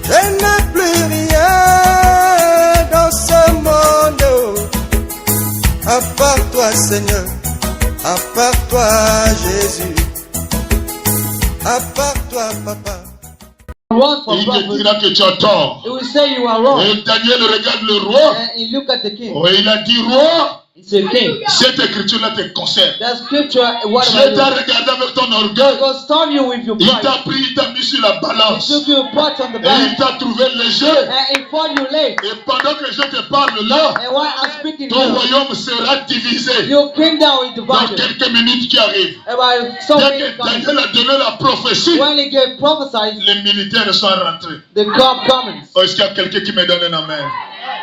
Je n'ai plus rien dans ce monde, à part toi Seigneur, à part toi Jésus, à part toi Papa. Il te dira que tu as tort. It will say you are wrong. Et Daniel regarde le roi. And he look at the king. Oh, il a dit, roi, He said, king, cette écriture-là te concerne. that scripture, what Je about t'ai you? regardé avec ton orgueil. God storm you with your Il pride. t'a pris, il t'a mis sur la He balance. took you pot on the Et il balance. t'a trouvé léger. And he found you late. Et pendant que je te parle là, And while I'm speaking ton here, royaume sera divisé. your kingdom is Dans divided. quelques minutes qui arrivent. About so Dès many que coming. Daniel a donné la prophétie, When he gave prophesied, les militaires sont rentrés. the crop comings. Oh, est-ce qu'il y a quelqu'un qui me donne un amen?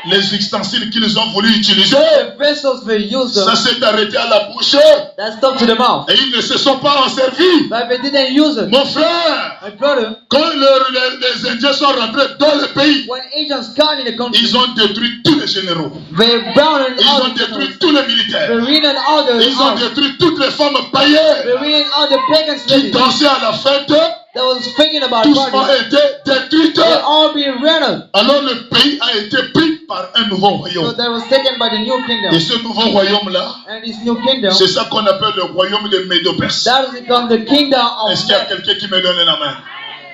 Les ustensiles qu'ils ont voulu utiliser, The vessels they used ça them, s'est arrêté à la bouche. that stuck to the mouth. Et ils ne se sont pas en servis. But they didn't use it. Mon frère, My brother, quand les Indiens sont rentrés dans le pays, when Asians come in the country, ils ont détruit tous les généraux. they bound Ils all ont the détruit tous les militaires. they ruined all the Ils ont house. détruit toutes les femmes They païennes ruined all the pagan qui cities dansaient à la fête. that was thinking about Tous ont parties. été détruits. They all been rented. Alors le pays a été pris par un nouveau So royaume. that was taken by the new Et kingdom. ce nouveau royaume-là, And this new kingdom, c'est ça qu'on appelle le royaume de Médo-Perse. that has become the kingdom of Est-ce qu'il y a men. quelqu'un qui me donne la main?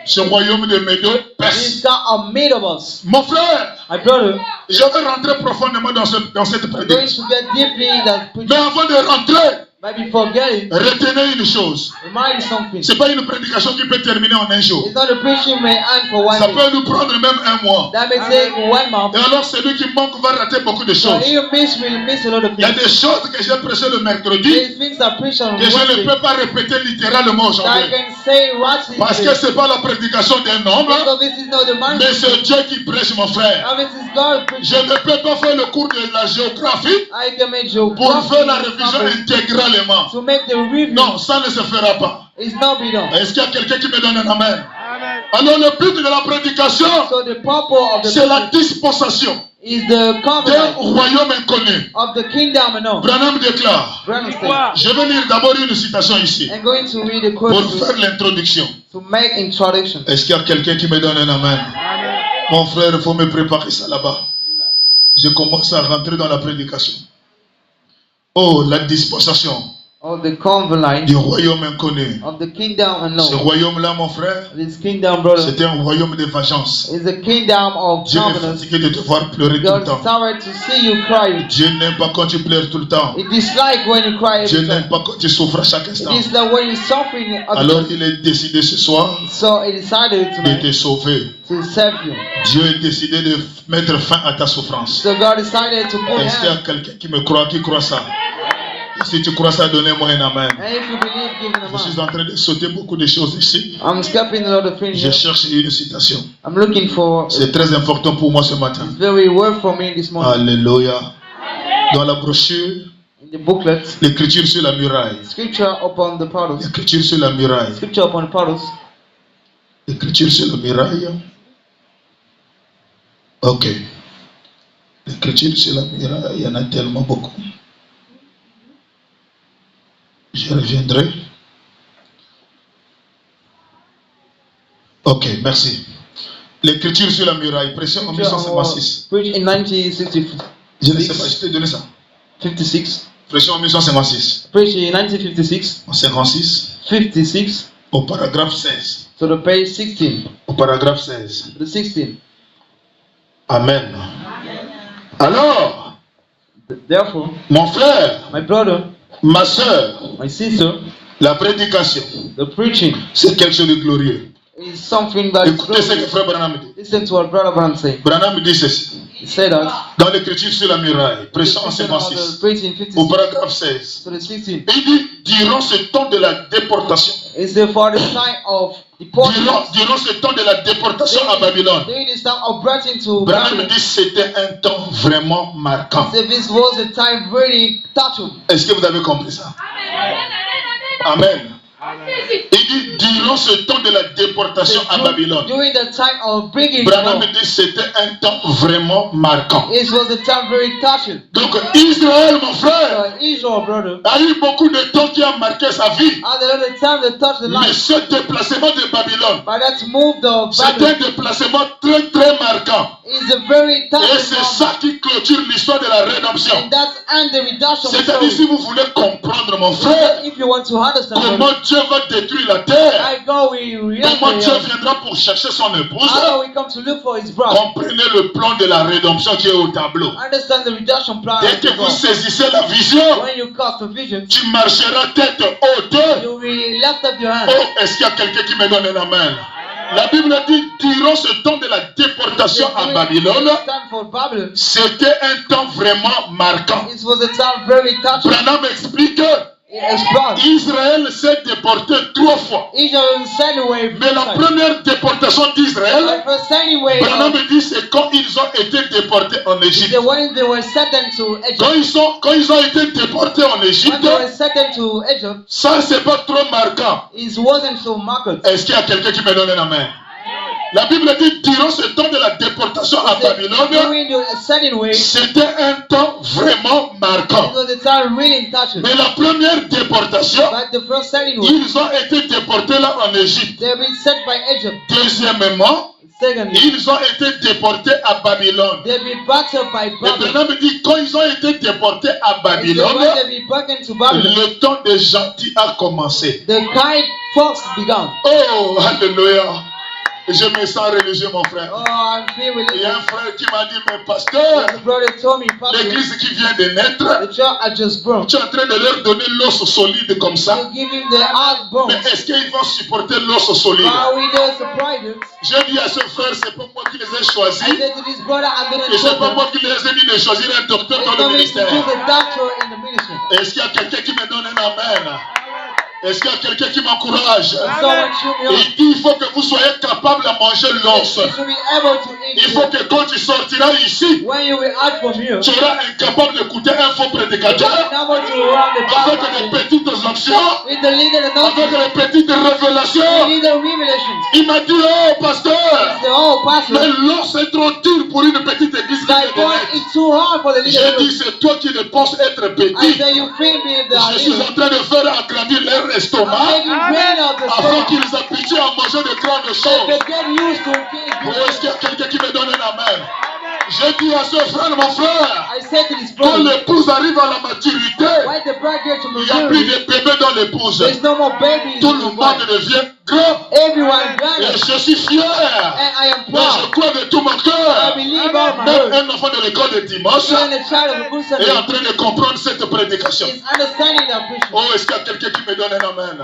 Ce royaume de This Médo-Perse. God of made of us. Mon frère, My brother, je vais rentrer profondément dans cette we're going prédication. to get deeply in that Mais preaching. avant de rentrer, But before getting, retenez une chose. remind you something. Ce n'est pas une prédication qui peut terminer en un jour. It's not a preaching may end for one Ça day. peut nous prendre même un mois. That may take 1 month. Et alors celui qui manque va rater beaucoup de So choses. you will miss a lot of Il y a things. des choses que j'ai prêchées le mercredi These things are preached on que je ne Wednesday peux pas répéter littéralement that I aujourd'hui. can say rightly Parce que ce n'est pas la prédication d'un homme, because this is not the man. mais c'est Dieu qui prêche, mon frère. This is God Je preaching. ne peux pas faire le cours de la géographie I can make you pour faire la révision intégralement. to make the review. Non, ça ne se fera pas. It's not be done. Est-ce qu'il y a quelqu'un qui me donne un amen? Alors le but de la prédication, So the purpose of the c'est la preaching dispensation is the d'un covenant royaume inconnu. of the kingdom and all. Branham déclare. Branham said, Je vais lire d'abord une citation ici I'm going to read a pour quote faire l'introduction. to make introduction. Est-ce qu'il y a quelqu'un qui me donne un amen? Mon frère, il faut me préparer ça là-bas. Je commence à rentrer dans la prédication. Oh, la dispensation Of the covenant du royaume inconnu. of the kingdom Ce unknown. royaume-là, mon frère, This kingdom, brother, c'était un royaume de vengeance. is the kingdom of Dieu est covenant. fatigué de te voir pleurer tout le God is temps. sorry to see you cry. Dieu n'aime pas quand tu pleures tout le temps. It is like when you cry Dieu every n'aime time. pas quand tu souffres à chaque It instant. is like when you're suffering. Alors il est décidé ce soir So he decided de tonight te sauver. to save you. Dieu est décidé de mettre fin à ta souffrance. So God decided to put Est-ce qu'il y a hand. quelqu'un qui croit ça? Si tu crois ça, donnez-moi un amen. And if you believe, give him Je a suis man. en train de sauter beaucoup de choses ici. I'm skipping a lot of things Je here. cherche une citation. I'm looking for. C'est très important pour moi ce matin. It's very word for me this morning. Alléluia. Dans la brochure, In the booklet, l'écriture sur la muraille. scripture upon the portals. L'écriture sur la muraille. Scripture upon the portals. L'écriture sur la muraille. Ok. L'écriture sur la muraille, il y en a tellement beaucoup. Je reviendrai. Ok, merci. L'écriture sur la muraille, pression en 1956. Preached in 1956. Je ne sais pas, je t'ai donné ça. 56. Pression en 1956. Preached in 1956. En 56, 56. au paragraphe 16. So the page 16. Au paragraphe 16. The 16. Amen. Alors, Therefore, mon frère, my brother, ma soeur, my sister, la prédication, the preaching c'est quelque chose de glorieux. is something that is Écoutez ce que glorious. frère Branham dit. Listen to what Brother Branham say. Branham dit ceci. He said that. Dans l'écriture sur la muraille, pression en Listen about the 56, preaching au 56. paragraphe 16. So the 16 Il dit, durant ce temps de la déportation, is there for the sign of deportation. durant ce temps de la déportation à Babylone, During this time of brought to Branham Babylon, dit c'était un temps vraiment marquant. so this was a time very touching. Est-ce que vous avez compris ça? Amen. Il dit, durant ce temps de la déportation à Babylone. During the time of bringing Branham Rome, dit c'était un temps vraiment marquant. it was a time very touching. Donc Israël, mon frère, Israel, brother, a eu beaucoup de temps qui a marqué sa vie. and another time that touched the Mais life. ce déplacement de Babylone, But that's moved of c'est un Babylon. déplacement très très marquant. It's a very Et touching c'est moment. ça qui clôture l'histoire de la rédemption. And that's and the redemption C'est-à-dire, si story. vous voulez comprendre, mon frère, If you want to understand, comment brother, Dieu va détruire la terre, I go we comment Dieu react. viendra pour chercher son épouse, How we come to look for his brother. comprenez le plan de la rédemption qui est au tableau. Understand the redemption plan. Dès que vous saisissez la vision, When you cast the vision, tu marcheras tête haute. you will lift up your hand. Oh, est-ce qu'il y a quelqu'un qui me donne un amen? La Bible dit, durant ce temps de la déportation à Babylone, Time for Babylon. c'était un temps vraiment marquant. It was a time very touching. Branham explique que Explode. Israël s'est déporté 3 fois. Israel was sent away. Mais la première déportation d'Israël, The first sent away Branham dit, c'est quand ils ont été déportés en is Égypte. the when they were sent to Egypt. Quand ils ont été déportés en When Égypte, they were sent to Egypt, ça c'est pas trop marquant. it wasn't so marked. Est-ce qu'il y a quelqu'un qui me donne un amen? La Bible dit, durant ce temps de la déportation à Babylone, During the sending away, it c'était un temps vraiment marquant. was a time really touching. Mais la première déportation, But the first sending away, ils ont été déportés là en Égypte. they've been sent by Egypt. Deuxièmement, Secondly, ils ont été déportés à Babylone. they've been battered by Et Babylon. Branham dit, quand ils ont été déportés à It's the Babylone, when they've been broken to Babylon, le temps des gentils a commencé. the kind fox began. Oh, alléluia. Je me sens religieux, mon frère. Oh, I'm filled with Il y a un it. frère qui m'a dit, mais pasteur, The brother told me, Pastor, l'église qui vient de naître, the church I just broke. tu es en train de leur donner l'os solide comme ça. You give him the hard bones. Mais est-ce qu'ils vont supporter l'os solide? How we don't surprise it. J'ai dit à ce frère, c'est pas moi qui les ai choisis. I said to this brother, I'm going Et to c'est pas choose moi qui les ai dit de choisir un docteur It's dans le not me to ministère. choose a doctor in the ministry. Est-ce qu'il y a quelqu'un qui me donne un amen? Est-ce qu'il y a quelqu'un qui m'encourage? Someone shoot me Et up. il dit, il faut que vous soyez capable de manger l'os. You should be able to eat Il faut it. que quand tu sortiras ici, When you will act from here, tu seras incapable d'écouter un faux prédicateur number to run the avec Bible. des petites options, With the leader avec announcement, des petites révélations. leader revelations. Il m'a dit, oh pasteur, The whole mais pastor. l'os est trop dur pour une petite église qui Thy vient de point naître. is too hard for the leader. J'ai dit, c'est toi qui ne penses être I petit. say you feel me the Je suis leader. en train de faire agrandir leur I'm estomac making brain of the afin stomach. qu'ils habituent à manger de grandes They choses. get used to Oh, it. est-ce qu'il y a quelqu'un qui me donne un amen? J'ai dit à ce frère, mon frère, I said to this quand brother, l'épouse arrive à la maturité, when the bride gets to il n'y a plus maturity, de bébés dans l'épouse. there's no more babies Tout in le the monde bride. devient grand. Everyone Et gathers. je suis fier. And I am Mais je proud. crois de tout mon I cœur. believe all my Même heart. un enfant de l'école de dimanche Even a child of a good est Sunday en train de comprendre cette prédication. is understanding that preaching. Oh, est-ce qu'il y a quelqu'un qui me donne un amen?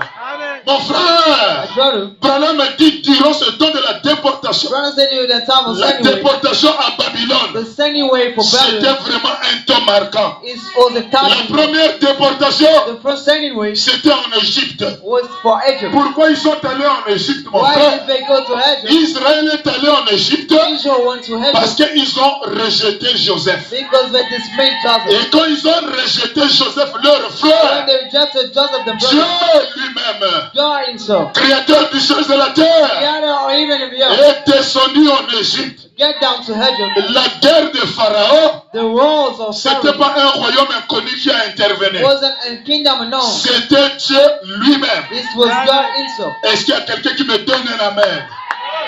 Mon frère, My brother, Branham me dit durant ce temps de la déportation, brother said you the time of la sending way. déportation à Babylone, The sending way for c'était Babylon vraiment un temps marquant. was a La time. première déportation, The first sending way c'était en Égypte. was for Egypt. Pourquoi ils sont allés en Égypte, mon Why frère? did they go to Egypt? Israël est allé en Égypte Israel went to parce Egypt qu'ils ont rejeté Joseph. because they dismayed Joseph. Et quand ils ont rejeté Joseph, leur When frère, they rejected Joseph, the Dieu brother, lui-même, God himself, créateur du ciel et de la the terre, other or even of the earth, est descendu en Égypte. get down to Egypt. La guerre de Pharaon, The walls of c'était Pharaoh pas un royaume inconnu qui a intervenu. wasn't a kingdom unknown. C'était Dieu lui-même. This was God himself. Est-ce qu'il y a quelqu'un qui me donne un amen?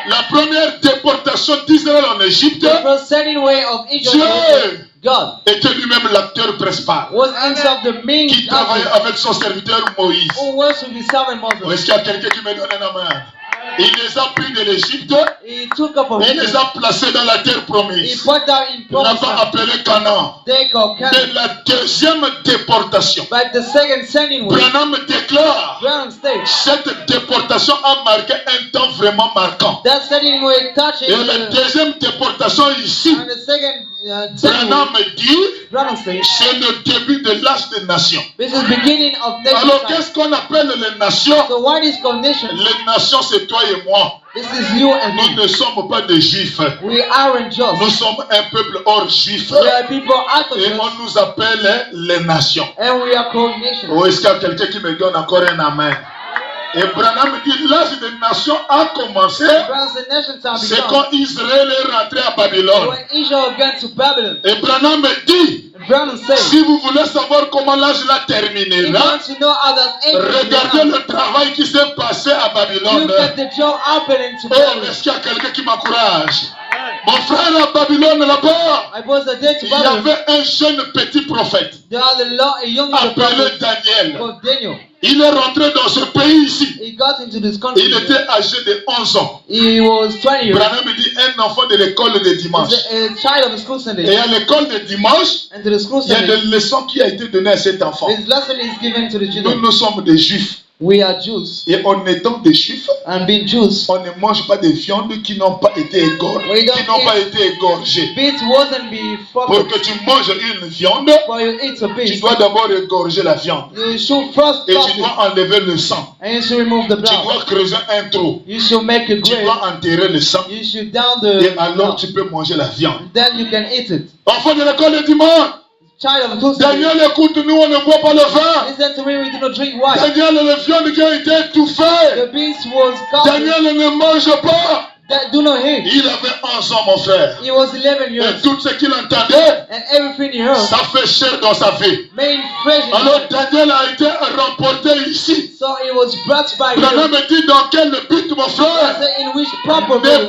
La première déportation d'Israël en Égypte The first sending way of Israel was God. était lui-même l'acteur principal Was himself the main qui travaillait actor avec son serviteur Moïse. who was to be servant Ou Moses. est-ce qu'il y a quelqu'un qui me donne un amen? Il les a pris de l'Égypte He took up of et les Egypt. a placés dans la terre He promise. put down in promise Là-bas land. appelé Canaan. They go Mais Canaan. la deuxième déportation, But the second sending way, Branham déclare, Brown State, cette déportation a marqué un temps vraiment marquant. that sending way touching Et la deuxième déportation ici, and the second sending Branham way, dit, Brown State, c'est le début de l'âge des nations. this is beginning of Alors nation. qu'est-ce qu'on appelle les nations? So what is condition? Les nations, c'est toi et moi. This is you and Nous me. ne sommes pas des juifs. We aren't just. Nous sommes un peuple hors juif. We are people out of Et just, on nous appelle les nations. and we are called nation. Oh, est-ce qu'il y a quelqu'un qui me donne encore un amen? Et Branham dit l'âge des nations a commencé. Branham said nations are C'est begun. quand Israël est rentré à Babylone. When Israel went to Babylon, Et Branham dit, Branham said, si vous voulez savoir comment l'âge là if you terminera, want to know how that age regardez began, le travail qui s'est passé à Babylone. look at the job happening to Oh, Babylon. est-ce qu'il y a quelqu'un qui m'encourage? Mon frère à Babylone là-bas, I was a day to il y Babylon. avait un jeune petit prophète There are a young appelé prophet Daniel. called Daniel. Il est rentré dans ce pays ici. He got into this country. Il était âgé de 11 ans. He was 20 years. Branham dit un enfant de l'école de dimanche. He's a child of the school Et Sunday. à l'école de dimanche, And to the school il y a Sunday, des leçons qui ont été données à cet enfant. his lesson is given to the Nous, children. nous sommes des juifs. We are Jews. Et en étant des juifs, And being Jews, on ne mange pas de viande qui n'ont pas été égorgées. We don't Qui n'ont pas eat- été égorgées. beef wasn't be Pour proper. que tu manges une viande, For you eat a tu beef, dois d'abord égorger la viande. you should first Et stop tu it. dois enlever le sang. And you should remove the Tu blood. dois creuser un trou. You should make a Tu grave. dois enterrer le sang. You should down Et the alors blood. tu peux manger la viande. Then you can eat it. Enfant de l'école de dimanche, Child of the school Sunday, Daniel, écoute-nous, on ne boit pas le vin. listen to me, we do not drink wine. Daniel, les viandes qui ont été étouffées. The beast was covered. Daniel ne mange pas. That do not hate. Il avait 11 ans, mon frère. He was 11 Et years. tout ce qu'il entendait, And everything he heard ça fait cher dans sa vie. made fresh in Alors him. Daniel a été remporté ici. So it was brought by Branham him. me dit dans quel but, mon frère? In which proper way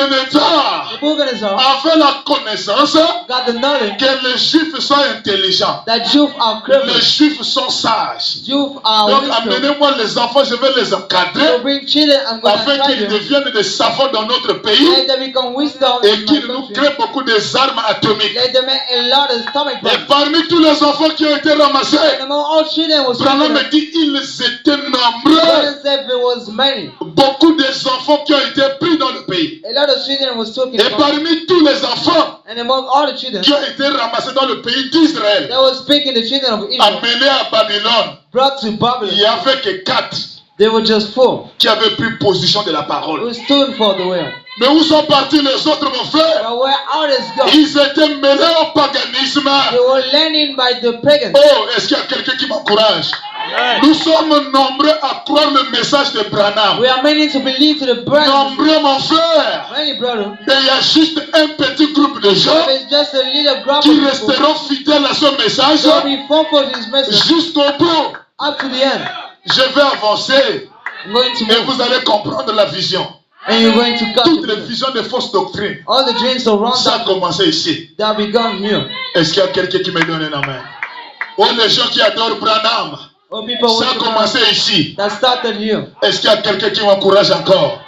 Nebuchadnezzar Nebuchadnezzar avait la connaissance got the knowledge que les Juifs sont intelligents. that Jews are Les criminals. Juifs sont sages. Jews are Donc wisdom. amenez-moi les enfants, je vais les So encadrer bring children, I'm going to afin try qu'ils them. deviennent des savants dans notre pays Let them become wisdom et in my qu'ils nous country. créent beaucoup des armes atomiques. Let them make a lot of stomach Et bombs. parmi tous les enfants qui ont été ramassés, And among all children was Branham me children. dit ils étaient nombreux. Brother said there was many. Beaucoup des enfants qui ont été pris dans le pays. A lot of children was taken Et from. parmi tous les enfants And among all the children qui ont été ramassés dans le pays d'Israël, that was speaking the children of Israel, amenés à Babylone, brought to il n'y Babylon, avait que 4 they were just 4 qui avaient pris position de la parole. who stood for the will. Mais où sont partis les autres, mon frère? But where others go, Ils étaient mêlés au paganisme. they were learning by the pagans. Oh, est-ce qu'il y a quelqu'un qui m'encourage? Nous sommes nombreux à croire le message de Branham. We are many to believe to the brothers. Nombreux, mon frère. Many brother. Mais il y a juste un petit groupe de gens It's just a little group of qui people resteront fidèles à ce message who will be faithful to his message jusqu'au bout. up to the end. Je vais avancer I'm going to et move. vous allez comprendre la vision. And you're going to cut Toutes les it. visions de fausses doctrines, All the dreams around ça a that commencé ici. that begun here. Est-ce qu'il y a quelqu'un qui me donne un amen? Oh, les gens qui adorent Branham, All people ça a worship commencé around ici. that started here. Est-ce qu'il y a quelqu'un qui m'encourage encore?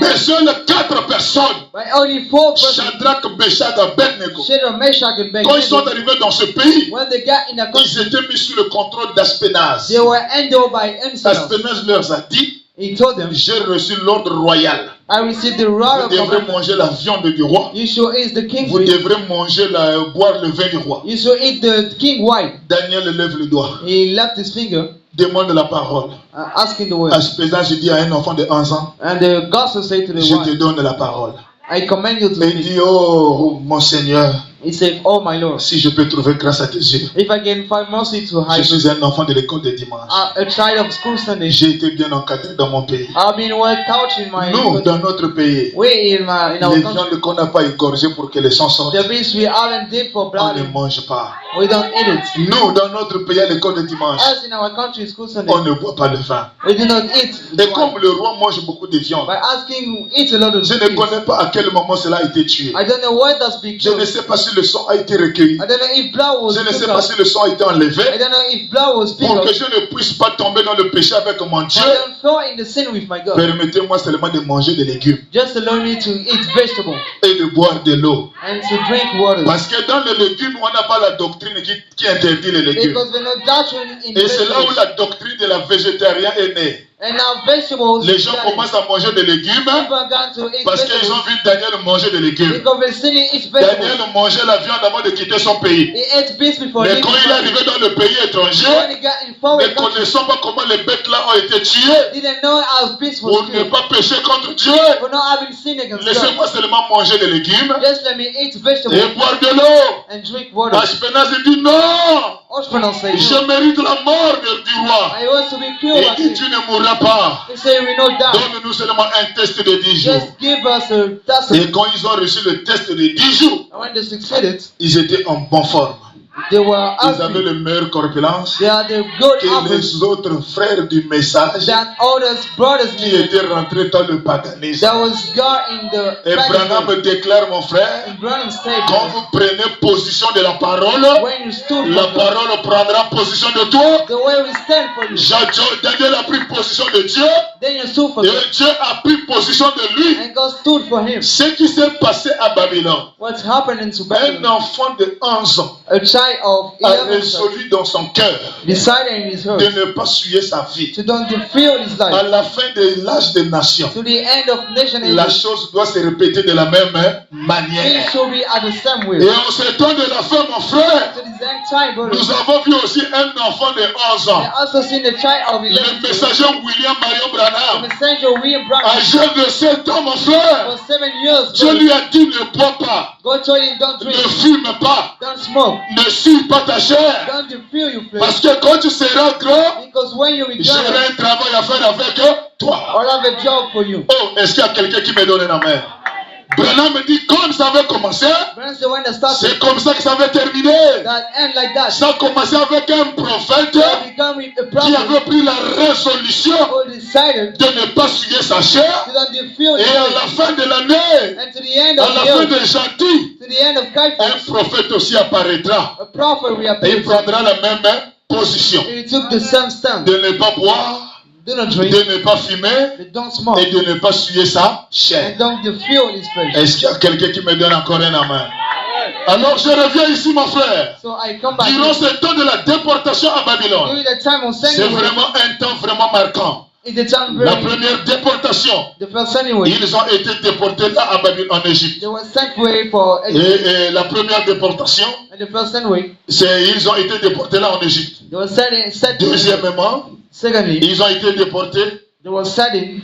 Mais seules 4 personnes, But only 4 persons, Shadrach, Meshach, Abednego, Shadrach, Meshach, and quand ils sont Abednego, arrivés dans ce pays, when they got in the country, ils étaient mis sous le contrôle d'Aspenaz. they were handled by himself. Aspenaz leur a dit, He told them, j'ai reçu l'ordre royal. I received the rod Vous of devrez commandment. manger la viande du roi. You should eat the king's Vous meat. devrez manger boire le vin du roi. You should eat the king white. Daniel lève le doigt. He left his finger, Demande la parole. asking the word. Aspenaz dit à un enfant de 11 ans, And the gospel said to the je te wife, donne la parole. I command you to Et il speak. dit, oh mon Seigneur, He said, oh my Lord, si je peux trouver grâce à tes yeux. if I can find mercy to Je hide suis un enfant de l'école de dimanche. a child of school Sunday, J'ai été bien encadré dans mon pays. I've been well taught in my Nous, dans notre pays, we in our les country. viandes qu'on n'a pas égorgées pour que les sangs sortent, The beast we haven't did for on blood, ne mange pas. we don't eat it. Nous, dans notre pays, à l'école de dimanche, Us in our country, school Sunday, on ne boit pas de vin. we do not eat. Et comme le roi mange beaucoup de viande, By asking, eat a lot of je ne things. connais pas à quel moment cela a été tué. I don't know where that's been Je ne killed. sais pas si le sang a été recueilli. I don't know if blood was Je ne sais took pas out. si le sang a été enlevé I don't know if blood was picked pour que up. je ne puisse pas tomber dans le péché avec mon Dieu. I don't fall in the sin with my God. Permettez-moi seulement de manger des légumes Just allow me to eat vegetables et de boire de l'eau. and to drink water. Parce que dans les légumes, on n'a pas la doctrine qui interdit les légumes. Because we're not doctrine in Et c'est là où vegetables. la doctrine de la végétarien est née. And now vegetables, Les gens commencent à manger des légumes people are going to eat parce qu'ils vegetables ont vu Daniel manger des légumes. because they're still eat vegetables. Daniel mangeait la viande avant de quitter son pays. He ate beef before Mais leaving quand il est arrivé dans le pays When étranger, he got in ne foreign country, connaissant pas comment les bêtes là ont été tuées, didn't know how beef was pour ne killed. pas pécher contre Dieu, For not having sin against God. laissez-moi seulement manger des légumes Just let me eat et vegetables boire de l'eau. and drink water. Ashpenaz dit non, Oshpenon said, je mérite la mort du roi. I want to be Et killed il by dit him. tu ne mourras mourra pas. He said, we will not die. Donne-nous seulement un test de 10 jours. Just give us a test. Et quand ils ont reçu le test de 10 jours, And when they succeeded, ils étaient en bonne forme. they were Ils avaient happy. le meilleur corpulence They are the good que apples les autres frères du message that others brothers qui needed. étaient rentrés dans le paganisme. That was God in the Et Branham paganism. me déclare, mon frère, And Branham said, quand vous prenez position de la parole, when you stood la for God, parole prendra position de toi. the way we stand for you, Daniel a pris position de Dieu then you stood for et God, Dieu a pris position de lui. and God stood for him. Ce qui s'est passé à Babylone, What's happening to un Babylon? enfant de 11 ans A child of a 11 years résolu dans son cœur decided in his heart de ne pas souiller sa vie. to don't fulfill his À life. la fin de l'âge des nations, To the end of nation la ages, chose doit se répéter de la même things manière. should be at the same way. Et en ce temps de la fin, mon frère, To the same time, brother. nous avons vu aussi un enfant de 11 ans, I also seen the child of 11 le years. messager William Marion The Branham, messenger William Branham âgé de 7 ans, mon frère. for 7 years. Dieu brother. lui a dit ne bois pas, God told him don't ne drink, fume pas, don't smoke, ne suie pas ta chair. don't fulfill your flesh. Parce que quand tu seras grand, Because when you j'aurai return, un travail à faire avec toi. I'll have a job for you. Oh, est-ce qu'il y a quelqu'un qui me donne un amen? Branham me dit, comme ça avait commencé, Branham said when they started, c'est comme ça que ça avait terminé. that end like that. Ça a commencé avec un prophète They become a qui prophet avait pris la résolution who decided de ne pas souiller sa chair. to don't fulfill Et his à flesh. la fin de l'année, And to the end à of la the fin year, de Gentil, to the end of un Caiaphas, prophète aussi apparaîtra. a prophet will Et il appear. prendra la même position. He took the same stand. De ne pas boire, Do not drink, de ne pas fumer they don't smoke, et de ne pas souiller sa chair. and don't fulfill his flesh. Est-ce qu'il y a quelqu'un qui me donne encore un amen? Alors je reviens ici, mon frère. So I come back Durant here. ce temps de la déportation à Babylone, During the time of c'est sending, vraiment un temps vraiment marquant. it's the time La very, première déportation, the first sending way. ils ont été déportés là à Babylone, en Égypte. They were sent away for Egypt. Et la première déportation, And the first sent way, ils ont été déportés là en Égypte. they were sent. Deuxièmement, Secondly, ils ont été déportés they were sent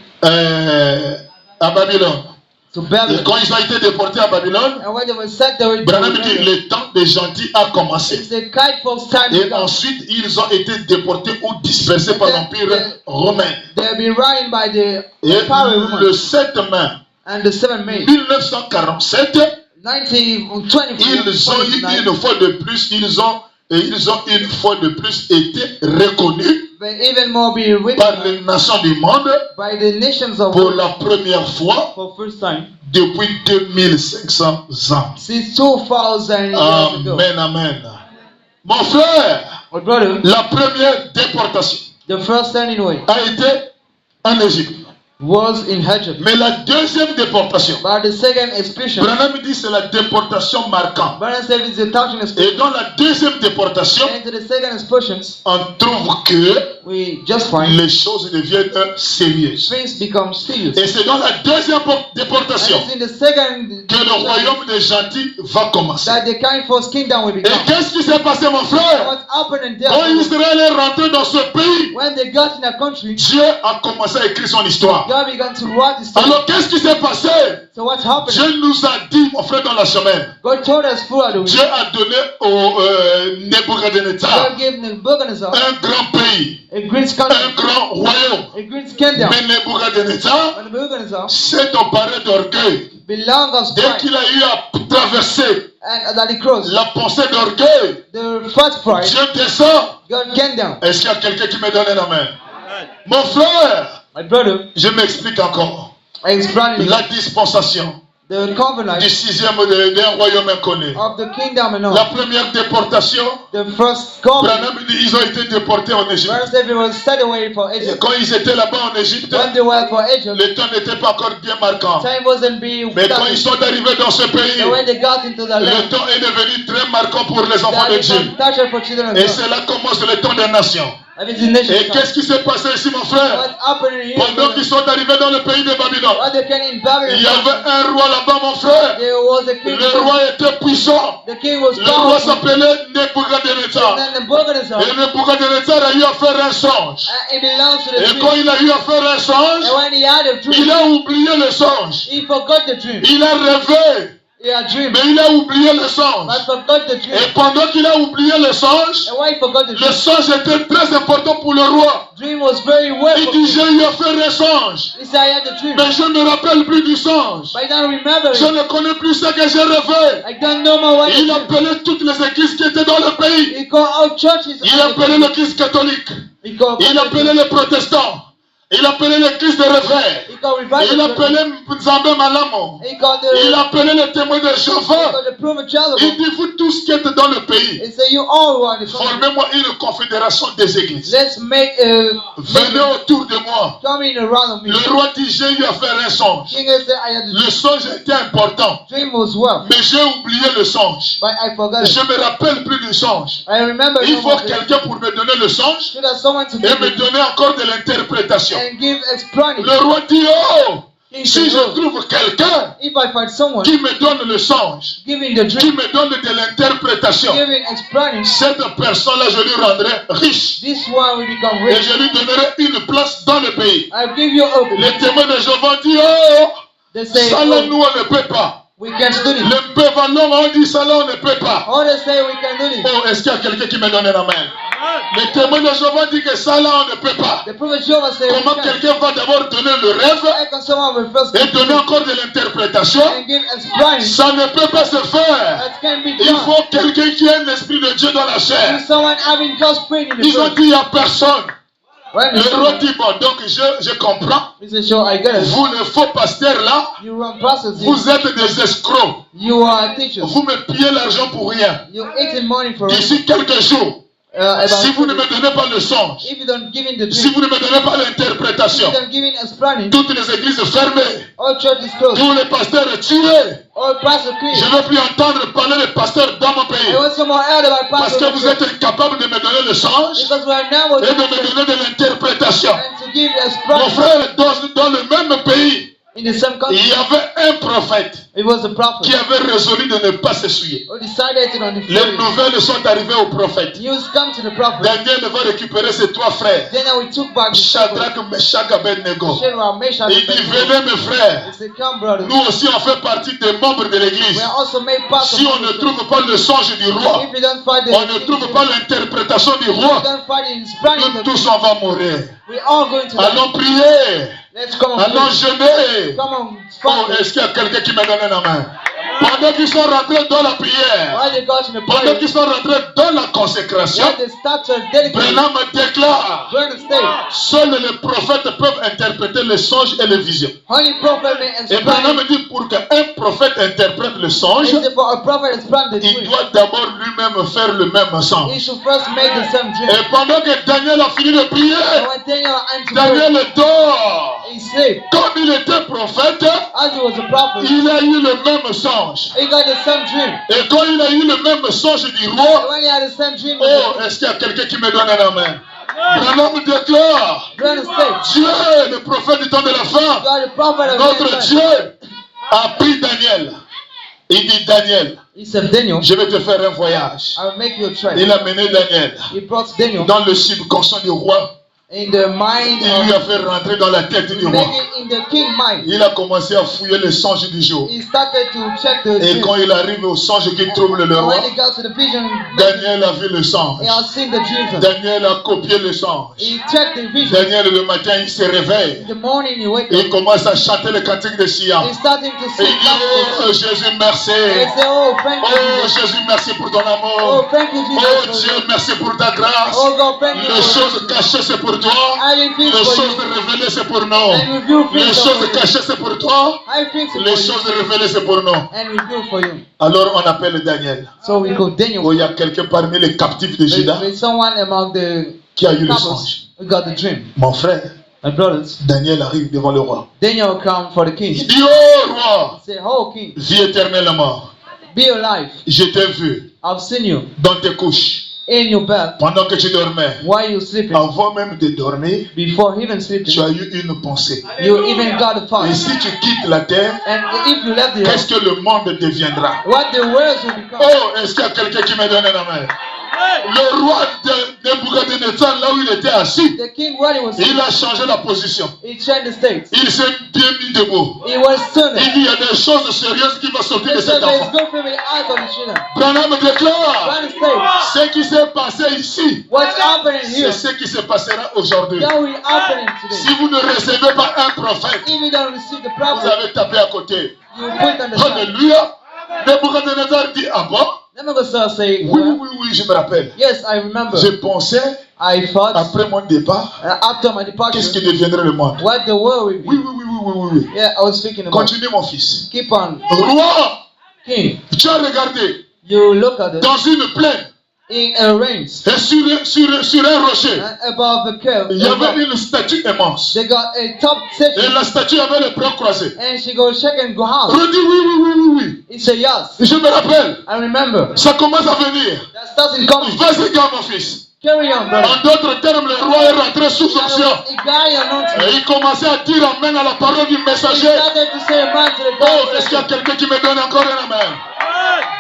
à Babylone. to Et Babylon. quand ils ont été déportés à Babylone, And when they were sent, they were Branham dit le temps des gentils a commencé. it's the Caiaphas time Et began. ensuite, ils ont été déportés ou dispersés par l'Empire romain. They'll be running by the Et power le woman. 7 mai And the 7th May 1947, 1924, ils ont eu une fois de plus, ils ont une fois de plus été reconnus but even more be par written les nations du monde by the nations of pour world la première fois for first time depuis 2500 ans. since 2000 years ago. Amen, amen. Mon frère, My brother, la première déportation the first sending away a été en Égypte. was in Egypt, Mais la deuxième déportation, but the second expulsion, Branham dit c'est la déportation marquante. Branham said it's a touching expulsion. Et dans la deuxième déportation, And to the second expulsion, on trouve que we just find les choses deviennent sérieuses. things become serious. Et c'est dans la deuxième And déportation it's in the second que le royaume des gentils va commencer. that the Caiaphas kingdom will Et become. qu'est-ce qui s'est passé, mon frère? What's happening Quand there? Israël est rentré dans ce pays, When they got in a country, Dieu a commencé à écrire son histoire. God began to write the story. Alors qu'est-ce qui s'est passé? So what's happening? Dieu nous a dit, mon frère, dans la semaine, God told us throughout the week. Dieu a donné au Nebuchadnezzar God gave Nebuchadnezzar un grand pays, a great un country, grand royaume. a great kingdom. Mais Nebuchadnezzar And Nebuchadnezzar s'est emparé d'orgueil. belonged of Dès pride. qu'il a eu à traverser And at the cross, la pensée d'orgueil, the first pride, Dieu descend. God came down. Est-ce qu'il y a quelqu'un qui me donne un amen? Mon frère, My brother, je m'explique encore. I explained La dispensation the covenant du sixième d'un royaume inconnu. of the kingdom and La all. première déportation, The first covenant, Branham dit ils ont été déportés en Égypte. verse every was set away for Et Egypt. quand ils étaient là-bas en Égypte, When they were for Egypt, le temps n'était pas encore bien marquant. time wasn't being Mais quand ils sont arrivés dans ce pays, So when they got into the le land, temps est devenu très marquant pour les enfants that de is Dieu. untouchable for children of Et God. c'est là commence le temps des nations. And it's the nation. Et qu'est-ce qui s'est passé ici, mon frère? What's happening here? Pendant qu'ils sont arrivés dans le pays de Babylone, What they can in Babylon, il y avait un roi là-bas, mon frère. there was a king. Le roi était puissant. The king was Le roi powerful. s'appelait Nebuchadnezzar. And then Nebuchadnezzar, Et Nebuchadnezzar a eu à faire un songe. it belongs to the Et quand dream. il a eu à faire un songe, And when he had a il dream, a oublié le songe. he forgot the dream. Il a rêvé He had dreamed. Mais il a oublié le songe. But forgot the dream. Et pendant qu'il a oublié le songe, And why he forgot the le dream? songe était très important pour le roi. Dream was very well. Il dit, j'ai eu à faire un songe. He said, I had the dream. Mais je ne me rappelle plus du songe. But I don't remember Je it. ne connais plus ce que j'ai rêvé. I don't know my Il way. appelait toutes les églises qui étaient dans le pays. He called out churches. Il appelait l'église catholique. He called Il appelait les protestants. Il appelait l'église de réveil. He called Il revival. appelait Nzambe Malamo. He called Il the appelait les témoins de Jéhovah. the prophet Jehovah. Il dit, vous tous qui êtes dans le pays, He said, you all who are the country, formez-moi une confédération des églises. let's make Venez autour de moi. come in around me. Le roi dit, j'ai eu à faire un songe. King said, I had the Le songe était important, dream was well, mais j'ai oublié le songe. but I forgot Je it. ne me rappelle plus du songe. I remember Il no faut more it. quelqu'un pour me donner le songe Should have someone to et give me it donner encore de l'interprétation. and give explanation. Le roi dit, oh, King si said, je "Oh, trouve quelqu'un if I find someone qui me donne le songe, giving the qui dream, me donne de l'interprétation, giving explanation, cette personne-là, je lui rendrai riche. this one will become Et rich. je lui donnerai une place dans le pays. I'll give you a Les témoins de Jéhovah disent, oh, They say, ça là, oh, nous, on ne peut pas. we can do this. Les pévalons ont dit, ça là, on ne peut pas. All they say we can do this. Oh, est-ce qu'il y a quelqu'un qui me donne la main? Les témoins de Jéhovah disent que ça là, on ne peut pas. The prophet Jehovah said we Comment can. quelqu'un va d'abord donner le rêve How can someone will first et donner encore de l'interprétation? and give explanation? Ça ne peut pas se faire. That can be Il done. faut quelqu'un qui a un esprit de Dieu dans la chair. If someone having God's spirit in the Ils ont church, dit, il n'y a personne. when Le the roi dit, bon, donc je comprends. he said, sure, I get it. Vous, les faux pasteurs là, You run processes. vous êtes des escrocs. You are teachers. Vous me pillez l'argent pour rien. You're eating money for it. D'ici quelques jours, About si vous ne me donnez pas le songe, if you don't give in the si dream, vous ne me donnez pas if l'interprétation, you don't give in explanation, toutes les églises fermées, all church is closed. tous les pasteurs tués. All pastors clean. Je ne veux plus entendre parler des pasteurs dans mon I pays. want someone else about Parce que pastor vous êtes incapables de me donner le songe because we are now et de me donner de l'interprétation. and to give Mon explanation frère, dans le même pays, in the same il country. y avait un prophète It was the prophet qui avait résolu de ne pas s'essuyer. who decided to on the Les floor. nouvelles sont arrivées au prophète. News come to the prophet. Daniel va récupérer ses trois frères, Then we took back the Shadrach, Meshach, Abednego. Shadrach, Meshach, Il dit, venez mes frères, He said, come brothers. nous aussi on fait partie des membres de We l'église. are also made part Si on of ne the trouve pas le songe du roi, If you don't find the on ne trouve pas l'interprétation du if you roi, don't find the explanation, nous tous on va mourir. we are going to die. Allons prier, Let's come on. allons pray. jeûner. Come on. Oh, Father. est-ce qu'il y a quelqu'un qui me donne la main? Pendant qu'ils sont rentrés dans la prière, While they got in the pendant prayer, qu'ils sont rentrés dans la consécration, when they start to dedicate, Branham déclare, burn the stage. seuls les prophètes peuvent interpréter les songes et les visions. Only prophet may Et explain. Branham dit, pour qu'un prophète interprète le songe, He said, for a prophet explain the il dream, doit d'abord lui-même faire le même he songe. should first make the same dream. Et pendant que Daniel a fini de prier, And when Daniel answered prayer, Daniel dort. he sleep. Comme il était prophète, As he was a prophet, il a eu le même songe. he got the same dream. Et quand il a eu le même songe du And roi, when he had the same dream, oh, est-ce qu'il y a quelqu'un qui me donne la main? Branham déclare, burn the stage. Dieu, le prophète du temps de la fin, God, the prophet of notre the end time. Dieu a pris Daniel. Il dit, Daniel, He said, Daniel, je vais te faire un voyage. I will make you a trip. Il a mené Daniel He brought Daniel dans le subconscient du roi. in the mind Il lui a of fait rentrer dans la tête du roi. making in the king mind. Il a commencé à fouiller les songes du jour. He started to check the Et dream. quand il arrive au songe qui trouble le And roi, when he got to the vision, Daniel a vu le songe. he has seen the dream. Daniel a copié le songe. He checked the vision. Daniel, le matin, il se réveille. In the morning, he wake Et il up. commence à chanter le cantique de Sion. He's starting to Et sing il dit, oh gospel. Jésus, merci. He say, oh, thank you, Oh Jesus. Jésus, merci pour ton Oh, amour. thank you, Oh Jesus. Dieu, merci pour ta grâce. Oh, God, thank you. Les choses cachées, c'est pour toi. I Les think for choses you. révélées, c'est pour nous. And reveal Les things choses for you. cachées, c'est pour toi. I think for Les you. choses révélées, c'est pour nous. And reveal for you. Alors on appelle Daniel. So we go Daniel. Oh, il y a quelqu'un parmi les captifs de Juda There's someone among the qui a eu le couples songe. who got the dream. Mon frère, My brothers, Daniel arrive devant le roi. Daniel come for the king. Il dit, oh roi, Say, oh king, vie éternellement, be alive. je t'ai vu I've seen you dans tes couches in your bed pendant que tu dormais. while you sleeping. Avant même de dormir, Before even tu sleeping, as eu une pensée. you even got a Et thought. si tu quittes la terre, And if you left the qu'est-ce earth, que le monde deviendra? what the world will become. Oh, est-ce qu'il y a quelqu'un qui me donne la main? Le roi de Nebuchadnezzar, là où il était assis, The king, where he was il a changé la position. he changed the state. Il s'est bien mis debout. He was turning. Il y a des choses sérieuses qui vont sortir de He said cet there is enfant. no family out of the children. Branham déclare, Trying to say ce qui s'est passé ici, what's happening c'est here, ce qui se passera aujourd'hui. that will happen today. Si vous ne recevez pas un prophète, If you don't receive the vous prophet, avez tapé à côté. you put on the side. Alléluia. Nebuchadnezzar dit, ah bon? Nebuchadnezzar say, Oui, well, oui, oui, je me rappelle. yes, I remember. Je pensais, I thought après mon départ, after my qu'est-ce departure, qui deviendrait le monde? what the world will be. Oui, oui, oui, oui, oui, oui. Yeah, I was thinking about. Continue, mon fils. Keep on, Roi, king. tu as regardé You look at it dans une plaine in a range et sur un rocher, and above the curve. il y avait une statue immense. They got a top Et section, la statue avait les bras croisés. and she goes check and go out. Redis oui, oui, oui, oui, oui. He said yes. Je me rappelle, I remember. ça commence à venir. That started coming. Vas-y, gars, mon fils. Carry on, brother. En d'autres termes, le roi est rentré sous There option. was a guy anointed. Et il commençait à dire amen à la parole du He messager. started to say amen to the Oh, God. est-ce qu'il y a quelqu'un qui me donne encore un amen?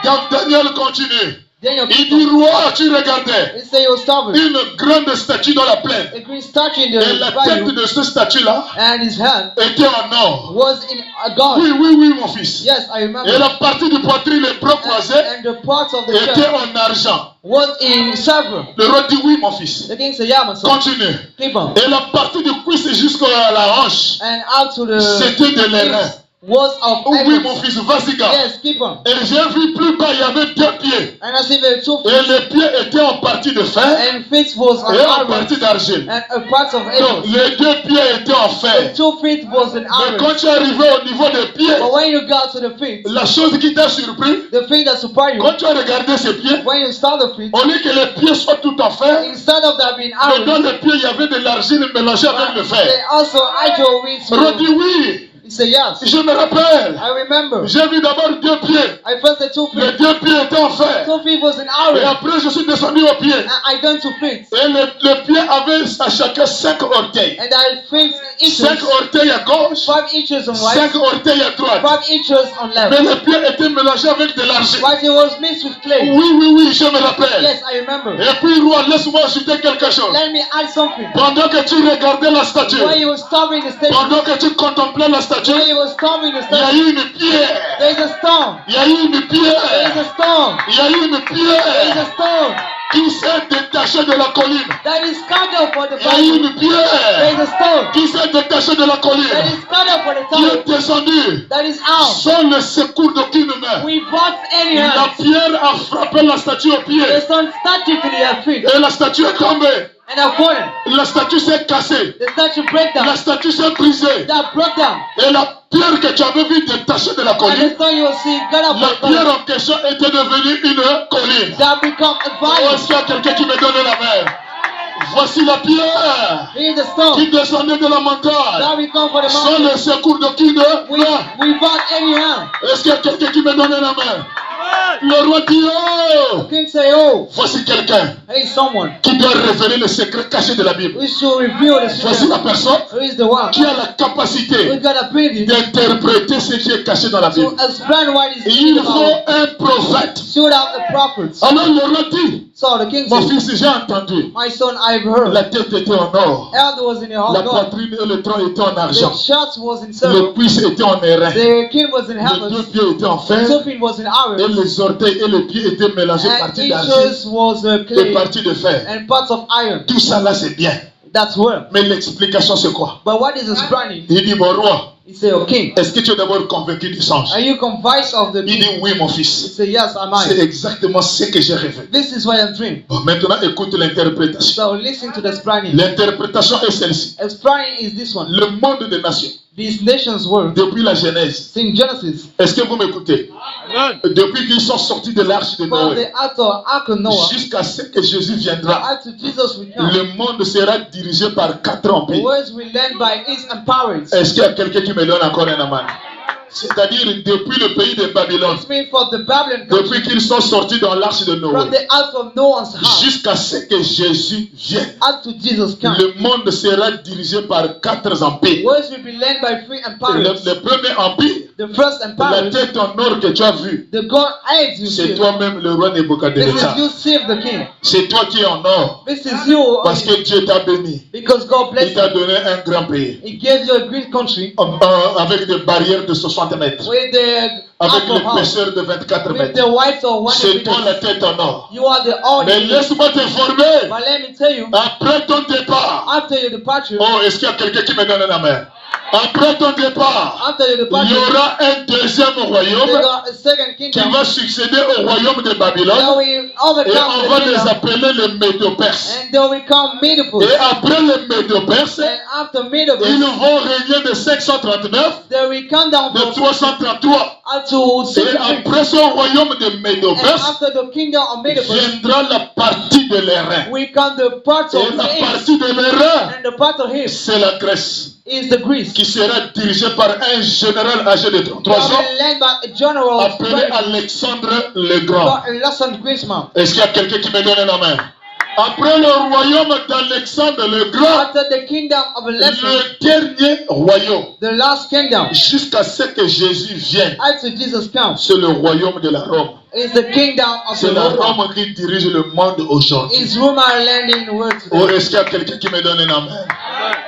Quand Daniel continue, Daniel, il dit, roi, tu regardais he said he was stubborn. une grande statue dans la plaine. A green statue in Et la the tête value, de cette statue-là and his hand était en or. was in a god. Oui, oui, oui, mon fils. Yes, I Et remember. la partie du poitrine, les bras croisés, And the parts of the était chest en argent. was in silver. Le roi dit, oui, mon fils. The king said, yeah, my son. Continue. Keep on. Et la partie du cuisse jusqu'à la hanche, And out to the c'était de l'airain. was of Oh, oui, mon emeralds. fils, vas-y, gars. Yes, keep on. Et j'ai vu plus bas, il y avait 2 pieds. And I see the two Et feet, les pieds étaient en partie de fer and feet was on et en iron, partie d'argile. and a part of Donc, emeralds. les 2 pieds étaient en The fer. 2 feet was in Mais quand iron. tu es arrivé au niveau des pieds, But when you got to the feet, la chose qui t'a surpris, the feet that surprised you, quand tu as regardé ces pieds, when you start the feet, au lieu que les pieds soient tout en fer, instead of that being mais dans iron, les pieds, il y avait de l'argile mélangée avec le fer. they also idol with Redis oui, He said, yes. je me rappelle. I remember. J'ai vu d'abord 2 pieds. I first said 2 Les feet. 2 pieds étaient en fer. 2 feet was in Et iron. après, je suis descendu aux pieds. And I done 2 feet. Et les pieds avaient à chacun 5 orteils. And I feet 5 inches, orteils à gauche, 5 inches on right, 5 orteils à droite. 5 inches on Mais left. les pieds étaient mélangés avec de l'argile. But it was mixed with clay. Oui, oui, oui, je me rappelle. Yes, I remember. Et puis, roi, laisse-moi ajouter quelque chose. Let me add something. Pendant que tu regardais la statue, When he was stomping the statue, pendant que tu contemplais la statue, when he was stomping the il y a statue, eu une pierre. there is a stone. Il y a eu une There is pierre. a stone. Il y a eu une There is pierre a stone qui s'est détachée de la colline. that is scattered for the Il y a eu body. une There pierre is a stone qui s'est détachée de la that colline, is scattered for the qui est town. descendue That is out. sans le secours d'aucune main. We bought any La hands. pierre a frappé la statue au pied The stone statue to their feet. et la statue est tombée. And I fallen. La statue s'est cassée. The statue break La down. statue s'est brisée. That broke down. Et la pierre que tu avais vue détachée de la And the colline, stone you will see got up la for the pierre body. en question était devenue une colline. That become a Oh, valley. est-ce qu'il y a quelqu'un qui me donne la main? Voici la pierre Here's the qui stone. descendait de la montagne That we come for the sans mountain. le secours d'aucune main. We bought any hand. Est-ce qu'il y a quelqu'un qui me donne la main? Le roi dit, oh, The king say, oh, voici quelqu'un hey, someone. qui doit révéler le secret caché de la Bible. We should reveal the Voici la secret. personne Who is the one? qui a la We capacité got ability d'interpréter ce qui est caché dans la to Bible. explain what is Et il about. faut un prophète. Shoot out the prophets. Alors le roi dit, So the king mon said, fils, j'ai entendu. my son, I've heard. La tête était en or. Elder was in the La hall. poitrine et le tronc étaient en argent. The chest was in Le silver. cuisse était en airain. The king was in Les 2 heavens. pieds étaient en fer. The feet was in Et iron. les orteils et les pieds étaient mélangés, And partie d'argile inches was et clay partie de fer. and parts of iron. Tout ça là, c'est bien. That's well. Mais l'explication, c'est quoi? But what is explaining? Il dit, mon roi, He said, oh king, est-ce que tu es d'abord convaincu du songe? are you convinced of the Il dit, dream? oui, mon He fils. said, yes, am C'est I. exactement ce que j'ai rêvé. This is what I dream. Bon, maintenant, écoute l'interprétation. So listen to the explaining. L'interprétation est celle-ci. Explaining is this one. Le monde des nations, These nations were depuis la Genèse, in Genesis. est-ce que vous m'écoutez? Depuis qu'ils sont sortis de l'arche de From Noé, the Ark of Noah jusqu'à ce que Jésus viendra, up to Jesus will come. le monde sera dirigé par 4 The empires. words will learn by its and powers. Est-ce qu'il y a quelqu'un qui me donne encore un amen? C'est-à-dire depuis le pays de Babylone, It's mean from the Babylon country, depuis qu'ils sont sortis dans l'arche de from Noé, the Ark of Noah's house jusqu'à ce que Jésus vienne, up to Jesus come. le monde sera dirigé par 4 empires. Words will be learned by free and powers. Le premier empire, The first la emperor, tête en or que tu as vue, the gold heads you c'est see. toi-même le roi This is Nebuchadnezzar. you save the king. C'est toi qui es en or. This is you Parce que Dieu t'a béni. because God Il blessed t'a you. donné un grand pays. He gave you a great country Avec des barrières de 60 mètres. with the Avec alcohol, l'épaisseur de 24 with mètres. the whites of 100 C'est toi la meters. tête en or. You are the Mais audience. laisse-moi t'informer. But let me tell you, Après ton départ. after your departure, Oh, est-ce qu'il y a quelqu'un qui me donne un amen? Après ton départ, after your il y departure, aura un deuxième they royaume got a second qui kingdom. va succéder au royaume de Then Babylone. we Et overcome on the va les kingdom, appeler les Médo-Perses. and then we come Medo-Perses. Et après les Médo-Perses, And after ils Medo-Perses, vont régner de 539, then we come down de from 333. up to Et 63. après ce royaume de And Médo-Perses, after the kingdom of Medo-Perses, viendra la partie de l'airain. we come the part Et of la the east, partie de l'airain, and the part of him c'est la Grèce, is the Greece. qui sera dirigée par un général âgé de 33 ans, Led by a general appelé Alexandre le Grand. Lesson Greensman. Est-ce qu'il y a quelqu'un qui me donne la main? Après le royaume d'Alexandre le Grand, After the kingdom of Lesson, le dernier royaume, the last kingdom, jusqu'à ce que Jésus vienne, after Jesus comes, c'est le royaume de la Rome. is the kingdom of C'est the la Rome. Rome qui dirige le monde aujourd'hui. Is Roma landing the world Oh, today? est-ce qu'il y a quelqu'un qui me donne un amen?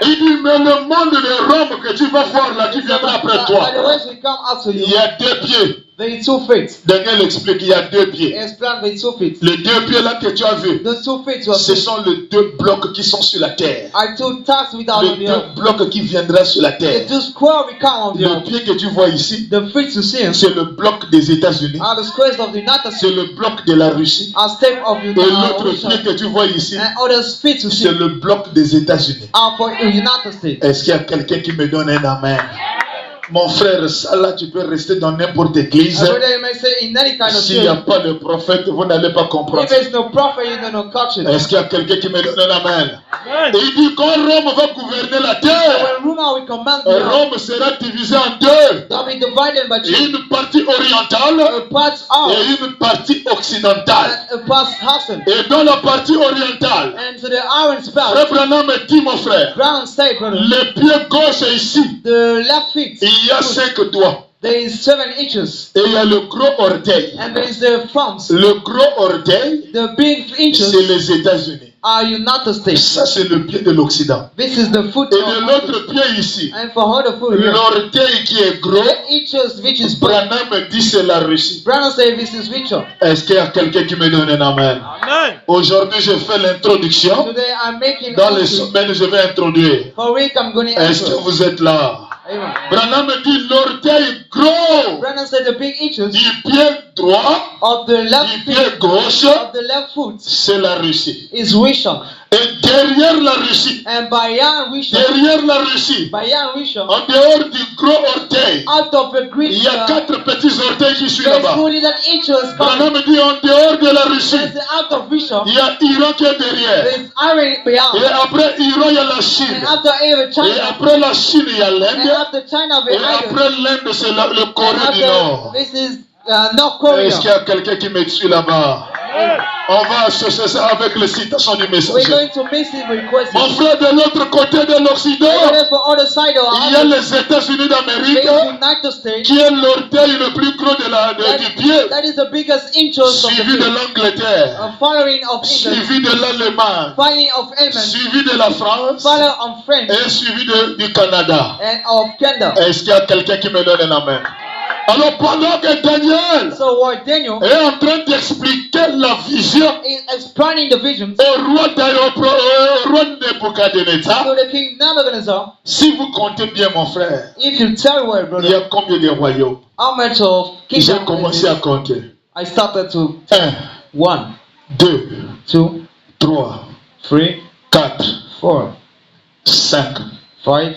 Il dit, mais le monde de Rome que tu vas voir là, qui viendra après By toi, the way, we come after il you. y a 2 pieds. There is 2 feet. Daniel explique qu'il y a 2 pieds. Explain with 2 feet. Les 2 pieds là que tu as vus, Those 2 feet were ce sont les 2 blocs qui sont sur la terre. are 2 tasks without Les on the 2 earth. blocs qui viendront sur la The terre. 2 square we come on the Le earth. pied que tu vois ici, The feet you see c'est le bloc des États-Unis. are the squares of the United C'est States. le bloc de la Russie. Are step of the Et l'autre Russia. pied que tu vois ici, And other feet you see c'est le bloc des États-Unis. are for the United States. Est-ce qu'il y a quelqu'un qui me donne un amen? Mon frère, ça là, tu peux rester dans n'importe église. Brother, you may say in any kind of S'il n'y a church, pas le prophète, vous n'allez pas comprendre. if there's no prophet, you don't know culture. Est-ce qu'il y a quelqu'un qui me donne un amen? Et il dit quand Rome va gouverner la terre, When Roma will command the earth, Rome sera divisée en 2. they'll be divided by 2. Une partie orientale A part out et une partie occidentale. and a part southern. Et dans la partie orientale, And to the iron Frère spout, Branham me dit, mon frère, ground state, brother, le pied gauche est ici. the left feet, Il y a 5 doigts. there is 7 inches. Et il y a le gros orteil. And there is the thumbs. Le gros orteil, The big c'est inches les États-Unis. are United States. Ça, c'est le pied de l'Occident. This is the foot Et of de l'autre pied ici, And for other foot here, l'orteil qui est gros, the inches which is big. Branham me dit c'est la Russie. Brother say this is richer. Est-ce qu'il y a quelqu'un qui me donne un amen? Amen. Aujourd'hui, je fais l'introduction. Today I'm making Dans les entry. semaines, je vais introduire. For week I'm going to Est-ce que answer. vous êtes là? Amen. Branham me dit l'orteil gros Brother said the big inches du pied droit, of the left du pied feet gauche, of the left foot c'est la Russie. is richer. Et derrière la Russie, And by yan richer, derrière la Russie, en dehors du gros orteil, out of the great il y a 4 petits orteils qui suivent there's là-bas. only that inches coming. Branham me dit en dehors de la Russie, There's the out of richer. il y a Iran qui est derrière. There's iron Et beyond. après Iran, il y a la Chine. And after even Et China, après la Chine, il y a and l'Inde. after China Et behind it, après l'Inde, c'est le and Corée du Nord. after this is North Korea. Est-ce qu'il y a quelqu'un qui me suit là-bas? On va associer ça avec les citations du We're messager. going to miss it with questions. Mon frère, de l'autre côté de l'Occident, Whether for other side or il y a other, les États-Unis d'Amérique, there's United States. qui est l'orteil le plus gros du pied, That is the biggest inches of the suivi de field. l'Angleterre, Following of England, suivi de l'Allemagne, following of Yemen, suivi de la France following of France et suivi du Canada. and of Canada. Est-ce qu'il y a quelqu'un qui me donne un amen? Alors pendant que Daniel So what Daniel est en train d'expliquer la vision is explaining the visions au roi Nebuchadnezzar, to the king Nebuchadnezzar. si vous comptez bien mon frère, If you tell well, il y a brother, combien de royaumes? how much of J'ai kingdom commencé is à it? compter. I started to 1, 1, 2, 2, 3, 3, 4, 4, 5. 5.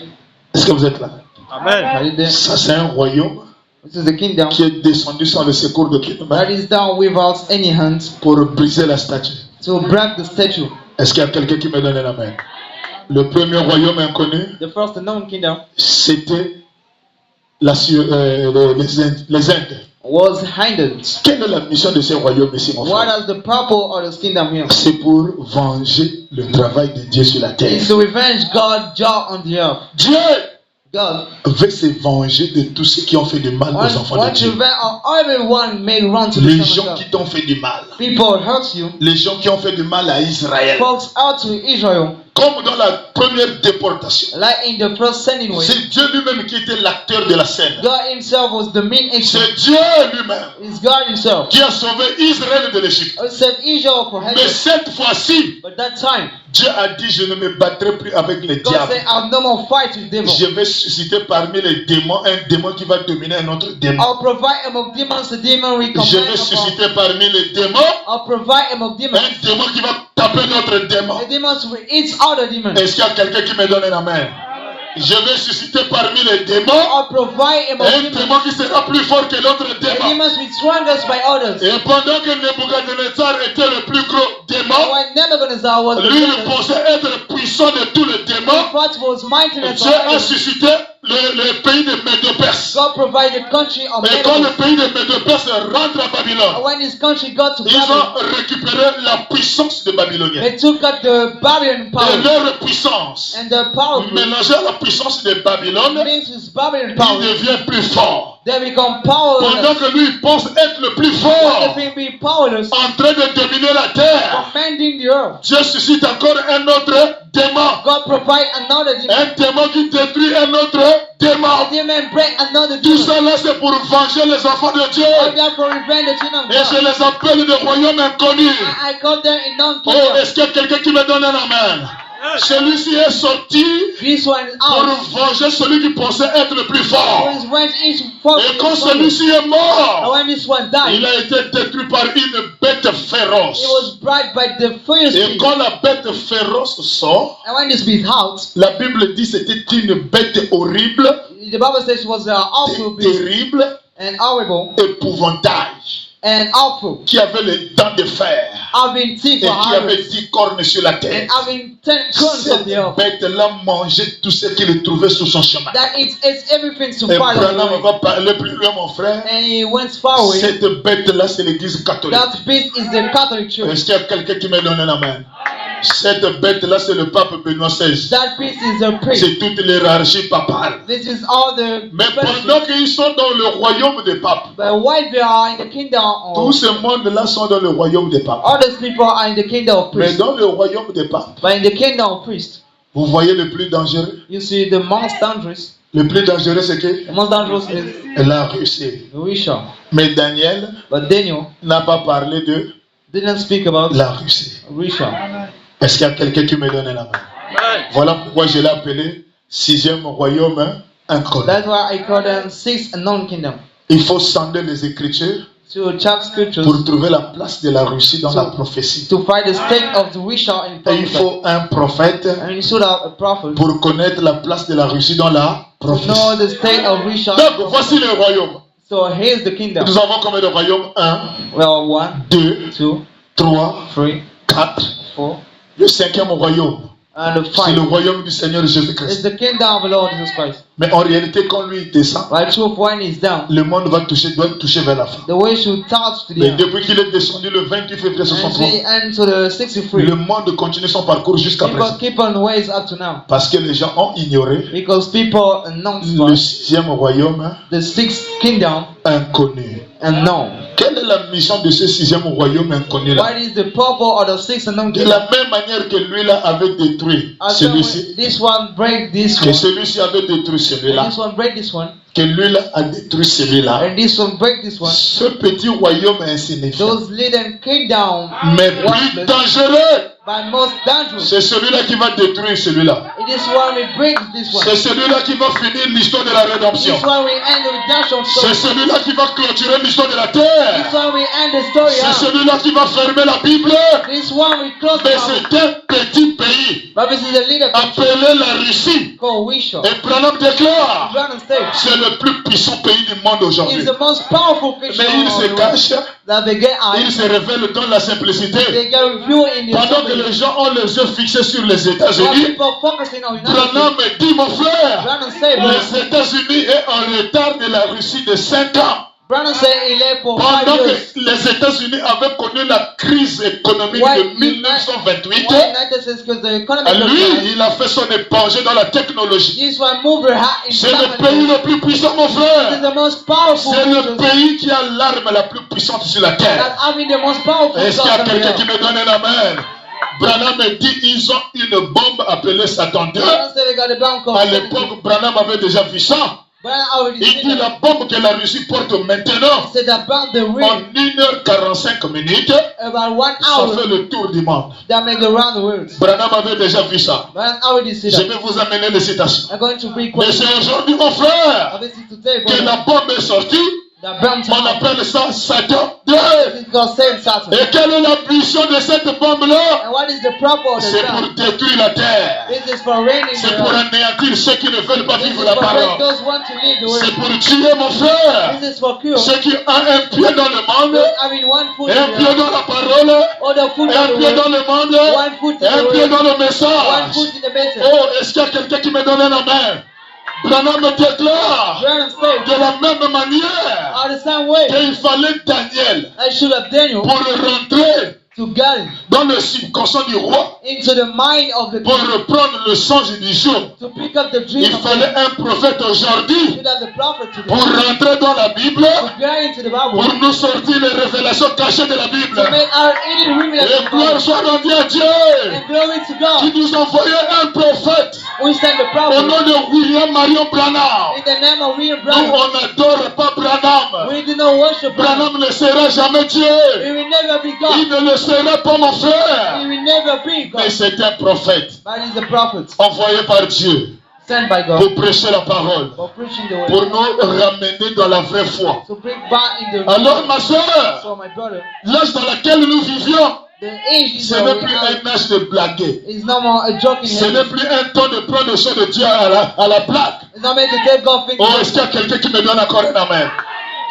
Est-ce que vous êtes là? Amen. Are you there? Ça, c'est un royaume This is the kingdom qui est descendu sans le secours de that Kilomètre is down without any hands pour briser la statue. to break the statue. Est-ce qu'il y a quelqu'un qui me donne la main? Le premier royaume inconnu, The first known kingdom c'était les Indes. was handed. Quelle est la mission de ces royaumes ici, mon What frère? is the purpose of this kingdom here? C'est pour venger le travail de Dieu sur la terre. It's to revenge God's job on the earth. Dieu God veut se venger de tous ceux qui ont fait du mal aux enfants de wants to Dieu. revenge on everyone made wrong to the Les Son gens of qui God. t'ont fait du mal. People hurt you. Les gens qui ont fait du mal à Israël. Folks out to Israel, Comme dans la première déportation. like in the first sending way. C'est Dieu lui-même qui était l'acteur de la scène. God himself was the main actor. C'est Dieu lui-même It's God himself qui a sauvé Israël de l'Égypte. who saved Israel from Mais heaven. cette fois-ci, But that time, Dieu a dit, je ne me battrai plus avec les God diables. said, I'll no more fight with devil. Je vais susciter parmi les démons un démon qui va dominer un autre démon. I'll provide among demons a demon we Je command vais upon. susciter parmi les démons I'll provide among demons un démon qui va taper notre démon. a demons will eat other demons. Est-ce qu'il y a quelqu'un qui me donne un amen? Je vais susciter parmi les démons I'll provide among un demons démon qui sera plus fort que l'autre a démon. demons will strongest by others. Et pendant que Nebuchadnezzar était le plus gros démon, When Nebuchadnezzar was the lui il greatest, pensait être puissant de tous les démons. God was mightiness Dieu a of suscité le pays de Médo-Perse. God provided country of Et quand le Medo. pays de Médo-Perse rentre à Babylone, When this country got to ils Babylon, ont récupéré la puissance des Babyloniens. they took out the Babylon Et power. leur puissance, And the power mélangée à la puissance de Babylone, mixed with Babylon il power. devient plus fort. They become Pendant powerless. que lui il pense être le plus When fort, they be powerless, en train de dominer la terre, commanding the earth. Dieu suscite encore un autre démon. God provide another demon. Un démon qui détruit un autre A démon. demon break another Tout demon. ça là c'est pour venger les enfants de Dieu. God therefore revenge the children of Et je God. les appelle des royaumes inconnus. I call them in Oh, non-kingdom. est-ce qu'il y a quelqu'un qui me donne un amen? Celui-ci est sorti This one is pour out. venger celui qui pensait être le plus fort. Who is went into fought Et with quand his brother. celui-ci est And mort, when this one died, il a été détruit par une bête he féroce. was bribed by the fierce Et beast. quand la bête féroce sort, And when this beast out, la Bible dit que c'était une bête horrible, the Bible says it was an awful beast terrible, and horrible épouvantail, and awful, qui avait les dents de fer having teeth et for qui avait arrows 10 cornes sur la and tête. having 10 corns of Cette the earth. bête-là mangeait tout ce qu'il trouvait sur son chemin. That it's everything to Et follow. Branham va parler plus loin, mon frère. And he went far away. Cette bête-là, c'est l'église catholique. That beast is the Catholic Church. Est-ce qu'il y a quelqu'un qui me donne un amen? Cette bête-là, c'est le pape Benoît XVI. That beast is a priest. C'est toute l'hierarchie papale. This is all the. Mais pendant qu'ils sont dans le royaume des papes, But while they are in the kingdom tout of ce monde-là sont dans le royaume des papes. all those people are in the kingdom of Mais priests. dans le royaume des papes, But in the kingdom of priests, vous voyez le plus dangereux. you see the most dangerous. Le plus dangereux, c'est que The most dangerous is la Russie. Risha. Mais Daniel But Daniel n'a pas parlé de didn't speak about la Russie. Risha. Est-ce qu'il y a quelqu'un qui me donne la main? Voilà pourquoi je l'ai appelé sixième royaume inconnu. That's why I call them six unknown kingdom. Il faut sonder les Écritures To check scriptures pour trouver la place de la Russie dans la prophétie. to find the state of the Risha in Et il prophecy. faut un prophète And you should have a prophet pour connaître la place de la Russie dans la to know prophétie. the state of Risha. Donc voici les royaumes. So here's the kingdom. Nous avons combien de royaumes? 1, Well, 1, 2, 2, 3, 3, 4. 4, Le cinquième royaume, and the c'est le 5 royaume du Seigneur is Jésus-Christ. the kingdom of the Lord Jesus Christ. Mais en réalité, quand lui descend, While truth one is down, le monde doit toucher vers la fin. the way should touch to the Mais end. depuis qu'il est descendu le 28 février And 63, see, and to the 63. le monde continue son parcours jusqu'à People présent. keep on ways up to now. Parce que les gens ont ignoré Because people announce le sixième royaume the sixth kingdom inconnu. unknown. Quelle est la mission de ce sixième royaume inconnu-là? What is the purpose of the sixth unknown De kingdom? la même manière que lui-là avait détruit Also, celui-ci, this one break this que one, celui-ci avait détruit and celui-là, this one break this one, que lui-là a détruit celui-là. and this one break this one. Ce petit royaume insignifiant, Those little kingdom mais plus worthless, dangereux, but most dangerous. c'est celui-là qui va détruire celui-là. It is one we break this one. C'est celui-là qui va finir l'histoire de la rédemption. This one we end the redemption C'est story. celui-là qui va clôturer l'histoire de la This terre. one we end the story C'est out. celui-là qui va fermer la Bible. This one we close Mais the Bible. c'est un petit pays But this is a little country appelé la Russie. called Wisha. Et Branham déclare, Grand State c'est le plus puissant pays du monde aujourd'hui. is the most powerful country Mais il se cache, that they get il out. se révèle dans la simplicité. They get reviewed in the Pendant que les gens ont les yeux fixés sur les États-Unis, people focusing on United Branham States. me dit, mon frère, Grand State, les États-Unis est en retard de la Russie de 5 ans. Branham said he left for 5 Pendant years. que les États-Unis avaient connu la crise économique Why de 1928, United States, because the economy lui, il a fait son épongé dans la technologie. this one moved her hat in C'est le pays le plus puissant, mon This is frère. the most powerful C'est le country pays qui a l'arme la plus puissante sur la terre. that having the most powerful Est-ce qu'il y a God on the quelqu'un qui earth. me donne un amen? Branham me dit ils ont une bombe appelée Satan 2. Branham said they got the bomb called À Satan. l'époque, Branham avait déjà vu ça. Branham already Il seen dit that. la bombe que la Russie porte maintenant, He said about the en ring 1h45 minutes, about 1 ça hour fait le tour du monde. that make the round the world. Branham avait déjà vu ça. Branham already seen Je that. vais vous amener les citations. I'm going to bring Mais c'est aujourd'hui, mon frère, obviously today, que la but bombe est sortie. the bomb On appelle ça Satan 2. is called same Satan. Et quelle est la mission de cette bombe-là? And what is the proper of the C'est pour bomb? détruire la terre. This is for raining C'est the pour earth. anéantir ceux qui ne veulent pas This is vivre la for parole. break those want to leave the C'est world. pour tuer, mon frère, This is for cure. ceux qui ont un pied dans le monde, Those having one foot un in pied the earth, dans la parole, other foot un in the pied dans world, le monde, one foot in un the pied world, dans le one message. foot in the message. Oh, est-ce qu'il y a quelqu'un qui me donne un amen? Branham me déclare Branham said, de la même manière are the same way qu'il fallait Daniel I should have Daniel pour rentrer to get dans le subconscient du roi, into the mind of the pour king, reprendre le songe du jour. to pick up the dream Il of fallait God. un prophète aujourd'hui Should have the prophet pour today. rentrer dans la Bible, To get into the Bible. pour nous sortir les révélations cachées de la Bible. To make our hidden Et revelation of gloire God. soit rendue à Dieu And glory to God. qui nous envoyait un prophète We send the au prophet nom de William Marion Branham. in the name of William Nous, Branham. on n'adore pas Branham. We do not worship Branham. Branham ne sera jamais Dieu. He will never be Il God. ne le sera pas, mon frère. He will never be Mais God. c'est un prophète But he's a prophet envoyé par Dieu sent by God pour prêcher la parole, for preaching the pour word. nous ramener dans la vraie foi. To bring back in the Alors, ma soeur, So my brother, l'âge dans lequel nous vivions, the age is ce n'est plus un âge de blaguer. It's no more a joking Ce n'est age. plus un temps de prendre le son de Dieu à la plaque. It's not meant to take God things. Oh, est-ce qu'il y a quelqu'un qui me donne encore un amen?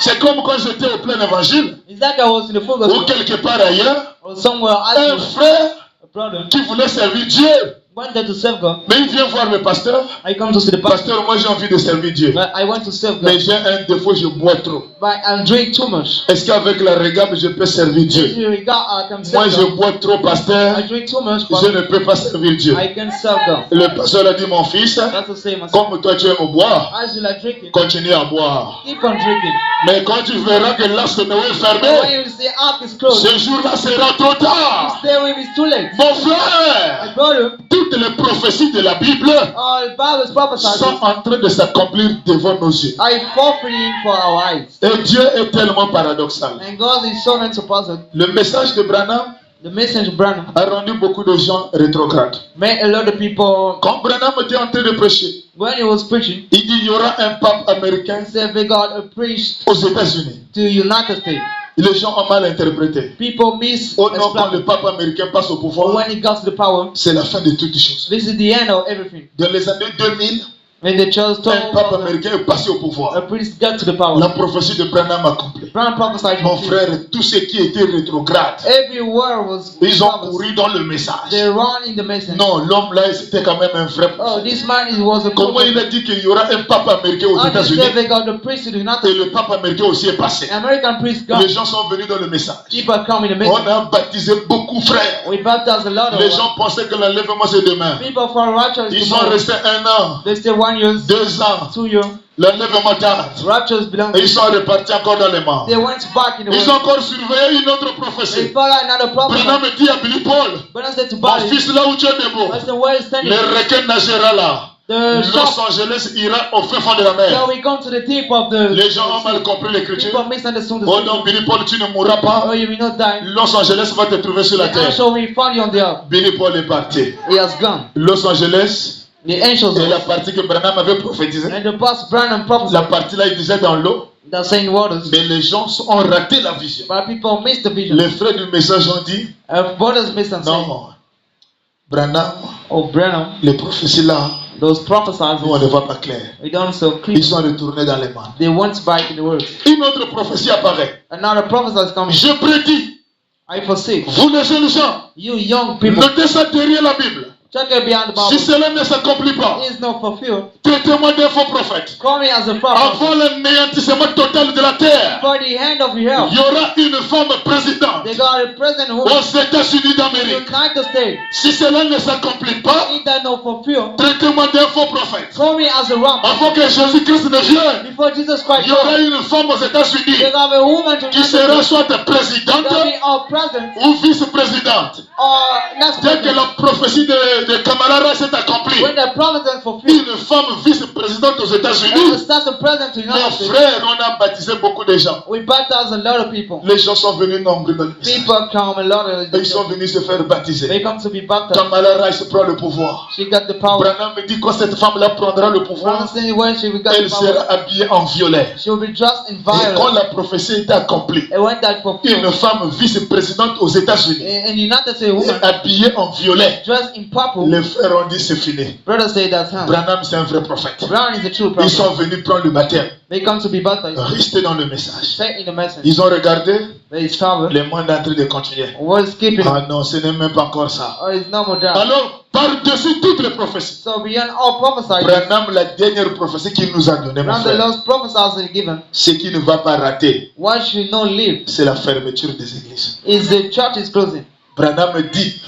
C'est comme quand j'étais au plein évangile It's like I was in the full ou gospel quelque part ailleurs, or somewhere un else. frère A brother qui voulait servir Dieu. wanted to serve God. Mais il vient voir le pasteur. I come to see the pastor. Pasteur, moi j'ai envie de servir Dieu. But I want to serve Mais God. j'ai un défaut, je bois trop. But I drink too much. Est-ce qu'avec la régabe, je peux servir If Dieu? you regard, I can Moi, serve je God. bois trop, pasteur. I drink too much, Je but ne peux pas servir Dieu. I can serve God. Le pasteur a dit, mon fils, That's the same as comme toi tu aimes boire, as you like drinking. continue à boire. Keep on drinking. Mais quand tu verras que l'astre de Noé est But fermé, when you say up is closed, ce jour-là sera trop you tard. stay when it's too late. Mon My frère, brother, toutes les prophéties de la Bible all the Bible prophesies sont en train de s'accomplir devant nos yeux. are fulfilling for our eyes. Et Dieu est tellement paradoxal. And God is so meant to puzzle. Le message de Branham The message of Branham a rendu beaucoup de gens rétrogrades. made a lot of people, Quand Branham était en train de prêcher, when he was preaching, il dit il y aura un pape américain he said they got a priest aux États-Unis. to United States. Les gens ont mal interprété. People miss Oh non, quand le explain. pape américain passe au But pouvoir, when he got to the power, c'est la fin de toutes les choses. this is the end of everything. Dans les années 2000, When the church told un pape américain est passé au a pouvoir. priest got to the power, La prophétie de Branham a accompli. Branham prophesied. Mon frère, tous ceux qui étaient rétrogrades, Every word was ils ont prophesied. couru dans le message. They run in the message. Non, l'homme là, c'était quand même un vrai Oh, prophète. this man was a Comment prophet. il a dit qu'il y aura un pape américain aux How they États-Unis said they got the priest to the United et States. le pape américain aussi est passé. American priest Les got. gens sont venus dans le message. People come in the On message. a baptisé beaucoup, frères. We baptized a lot of Les them. gens pensaient que l'enlèvement c'est demain. People for rapture is Ils sont tomorrow. restés 1 an, They stay 1 year, 2 ans. 2 years. L'enlèvement tarde. Raptures belong. Et ils sont repartis encore dans les morts. They went back in the Ils ont world. encore surveillé une autre They prophétie. follow another prophet. Branham dit à Billy Paul, But I said to mon Bali, fils, là où tu es debout, I said, where is standing? le requin nagera là. The Los shop. Angeles ira au fin fond de la So mer. we come to the tip of the. Les gens ont mal compris l'écriture. People misunderstood the Oh scripture. non, Billy Paul, tu ne mourras pas. Oh, you will not die. Los Angeles va te trouver sur la The terre. angel will find you on the earth. Billy Paul est parti. He has gone. Los Angeles, The angels et la partie que Branham avait prophétisée, and the past Branham la prophesied partie là, il disait dans l'eau, that saying waters. mais les gens ont raté la vision. But people missed the vision. Les frères du message ont dit, Brothers missed and saying, non, Branham, oh, Branham, les prophéties là, those prophesied, nous on ne voit pas clair. we don't so clear. Ils sont retournés dans les mondes. They went back in the world. Une autre prophétie apparaît. Another prophecy is coming. Je prédis, I foresee vous les jeunes gens, you young people, notez ça derrière la Bible. Check it beyond the Si Bible. cela ne s'accomplit pas, It is not fulfilled. traitez-moi d'un faux prophète. Call me as a prophet. Avant l'anéantissement total de la terre, For the hand of il hell. y aura une femme présidente They got a president who aux États-Unis in d'Amérique. the United States. Si cela ne s'accomplit pas, It that not fulfilled. traitez-moi d'un faux prophète. Call me as a wrong prophet. Avant que Jésus-Christ ne vienne, Before Jesus il Christ y aura comes, une femme aux États-Unis they got a woman to qui sera United soit States. présidente They'll be our president ou vice-présidente. or next Dès que president. la prophétie de Kamala s'est accomplie, When the president fulfilled, une femme vice-présidente aux and États-Unis, starts the president to mon United States, frère, on a baptisé beaucoup de gens. we baptize a lot of people. Les gens sont venus nombreux dans le message. People come, a lot of Et ils sont venus se faire baptiser. they come to be baptized. Kamala Rice prend le pouvoir. She got the power. Branham me dit quand cette femme-là prendra le pouvoir, Understand where she got elle the power. sera habillée en violet. She will be dressed in Et quand violet. la prophétie était accomplie, And when that une fulfilled, femme vice-présidente aux États-Unis, in United States, a woman habillée en violet, dressed in purple, les frères ont dit c'est fini. brother say that's him. Branham c'est un vrai prophète. Brown is a true Ils prophet. sont venus prendre le baptême. They come to be baptized. Restez dans le message. Stay in the message. Ils ont regardé, They discover les mondes en train de continuer. what is keeping Ah non, ce n'est même pas encore ça. or is no more down. Alors, par-dessus toutes les prophéties, So beyond all prophesying, Branham, la dernière prophétie qu'il nous a donnée, mon Brown the frère, Lord's prophesies given, ce qui ne va pas rater, what should not live c'est la fermeture des églises. is the church is closing. Branham dit,